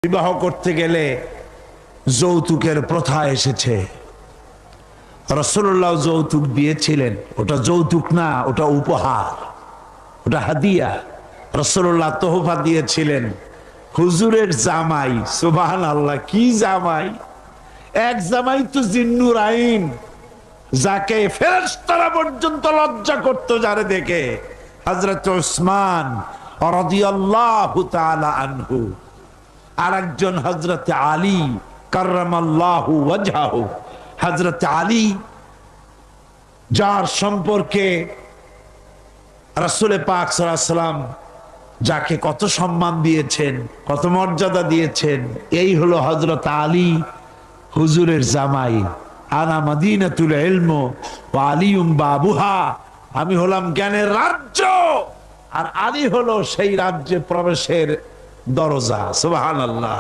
বিবাহ করতে গেলে যৌতুকের প্রথা এসেছে। রাসূলুল্লাহ যৌতুক দিয়েছিলেন। ওটা যৌতুক না, ওটা উপহার, ওটা হাদিয়া। রাসূলুল্লাহ তোহফা দিয়েছিলেন হুজুরের জামাই। সুবহানাল্লাহ, কি জামাই! এক জামাই তো জিন্নুর আইন, যাকে ফেরেশতারা পর্যন্ত লজ্জা করতো যারে দেখে, হযরত উসমান রাদিয়াল্লাহু তাআলা আনহু। আর একজন হযরত আলী কাররামাল্লাহু ওয়াজহাহু। হযরত আলী, যার সম্পর্কে রাসূল পাক সাল্লাল্লাহু আলাইহি ওয়াসাল্লাম যাকে কত সম্মান দিয়েছেন, কত মর্যাদা দিয়েছেন, এই হলো হযরত আলী হুজুরের জামাই। আনা মদিনাতুল ইলম ওয়া আলিয়ুম বাবুহা। আমি হলাম জ্ঞানের রাজ্য, আর আলী হলো সেই রাজ্যে প্রবেশের দরজা। সুবহানাল্লাহ।